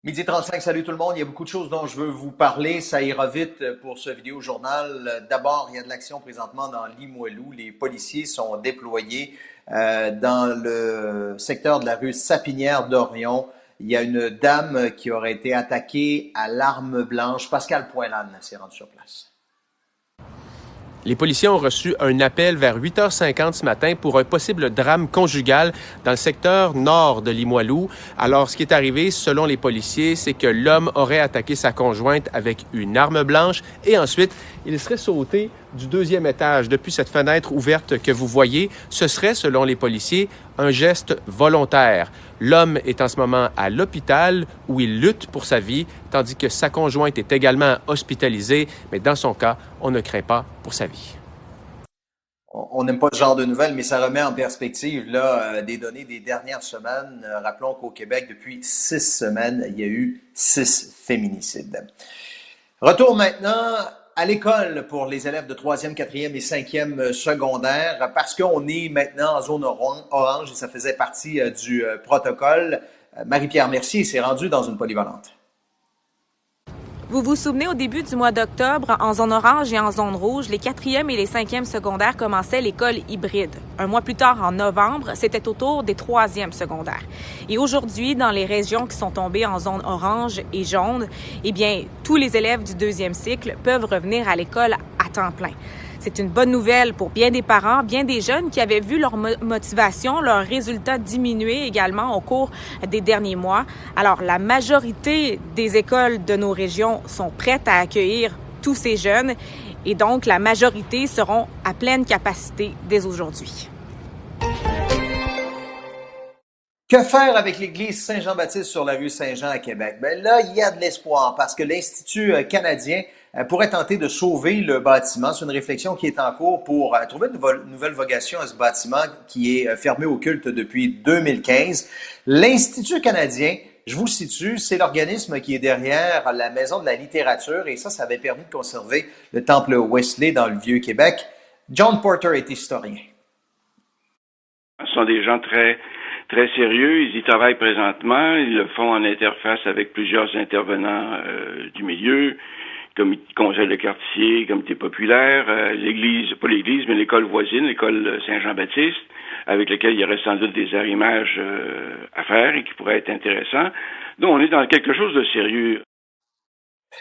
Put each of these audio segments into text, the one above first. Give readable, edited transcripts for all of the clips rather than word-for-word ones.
Midi 35, salut tout le monde. Il y a beaucoup de choses dont je veux vous parler. Ça ira vite pour ce vidéo journal. D'abord, il y a de l'action présentement dans Limoilou. Les policiers sont déployés dans le secteur de la rue Sapinière d'Orion. Il y a une dame qui aurait été attaquée à l'arme blanche. Pascal Poilane s'est rendu sur place. Les policiers ont reçu un appel vers 8h50 ce matin pour un possible drame conjugal dans le secteur nord de Limoilou. Alors, ce qui est arrivé, selon les policiers, c'est que l'homme aurait attaqué sa conjointe avec une arme blanche et ensuite, il serait sauté du deuxième étage. Depuis cette fenêtre ouverte que vous voyez, ce serait, selon les policiers, un geste volontaire. L'homme est en ce moment à l'hôpital où il lutte pour sa vie, tandis que sa conjointe est également hospitalisée, mais dans son cas, on ne craint pas pour sa vie. On n'aime pas ce genre de nouvelles, mais ça remet en perspective des données des dernières semaines. Rappelons qu'au Québec, depuis 6 semaines, il y a eu 6 féminicides. Retour maintenant à l'école pour les élèves de 3e, 4e et 5e secondaire, parce qu'on est maintenant en zone orange et ça faisait partie du protocole. Marie-Pierre Mercier s'est rendue dans une polyvalente. Vous vous souvenez, au début du mois d'octobre, en zone orange et en zone rouge, les 4e et les 5e secondaires commençaient l'école hybride. Un mois plus tard, en novembre, c'était au tour des 3e secondaires. Et aujourd'hui, dans les régions qui sont tombées en zone orange et jaune, eh bien, tous les élèves du 2e cycle peuvent revenir à l'école à temps plein. C'est une bonne nouvelle pour bien des parents, bien des jeunes qui avaient vu leur motivation, leurs résultats diminuer également au cours des derniers mois. Alors, la majorité des écoles de nos régions sont prêtes à accueillir tous ces jeunes et donc la majorité seront à pleine capacité dès aujourd'hui. Que faire avec l'église Saint-Jean-Baptiste sur la rue Saint-Jean à Québec? Ben là, il y a de l'espoir parce que l'Institut canadien pourrait tenter de sauver le bâtiment. C'est une réflexion qui est en cours pour trouver une nouvelle vocation à ce bâtiment qui est fermé au culte depuis 2015. L'Institut canadien, je vous situe, c'est l'organisme qui est derrière la Maison de la littérature et ça avait permis de conserver le temple Wesley dans le Vieux-Québec. John Porter est historien. Ce sont des gens très sérieux. Ils y travaillent présentement. Ils le font en interface avec plusieurs intervenants du milieu, conseil de quartier, comité populaire, l'église, pas l'église, mais l'école voisine, l'école Saint-Jean-Baptiste, avec laquelle il y aurait sans doute des arrimages à faire et qui pourraient être intéressants. Donc, on est dans quelque chose de sérieux.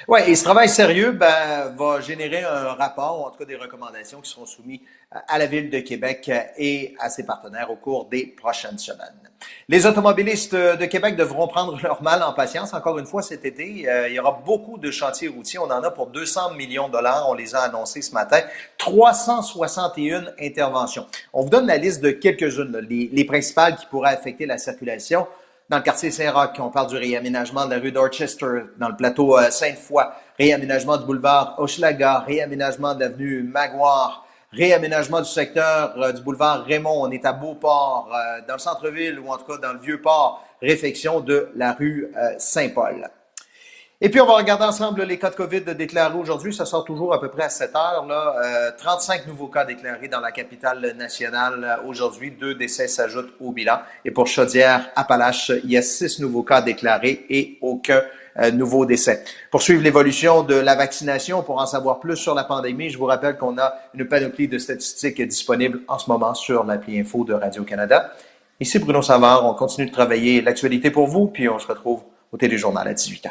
Oui, et ce travail sérieux va générer un rapport, ou en tout cas des recommandations qui seront soumises à la Ville de Québec et à ses partenaires au cours des prochaines semaines. Les automobilistes de Québec devront prendre leur mal en patience. Encore une fois, cet été, il y aura beaucoup de chantiers routiers. On en a pour 200 millions de dollars. On les a annoncés ce matin. 361 interventions. On vous donne la liste de quelques-unes, les principales qui pourraient affecter la circulation. Dans le quartier Saint-Roch, on parle du réaménagement de la rue Dorchester, dans le plateau Sainte-Foy, réaménagement du boulevard Hochelaga, réaménagement de l'avenue Maguire, réaménagement du secteur du boulevard Raymond, on est à Beauport, dans le centre-ville ou en tout cas dans le Vieux-Port, réfection de la rue Saint-Paul. Et puis, on va regarder ensemble les cas de COVID déclarés aujourd'hui. Ça sort toujours à peu près à 7 heures. 35 nouveaux cas déclarés dans la capitale nationale aujourd'hui. 2 décès s'ajoutent au bilan. Et pour Chaudière-Appalaches, il y a 6 nouveaux cas déclarés et aucun nouveau décès. Pour suivre l'évolution de la vaccination, pour en savoir plus sur la pandémie, je vous rappelle qu'on a une panoplie de statistiques disponibles en ce moment sur l'appli Info de Radio-Canada. Ici Bruno Savard, on continue de travailler l'actualité pour vous, puis on se retrouve au téléjournal à 18h.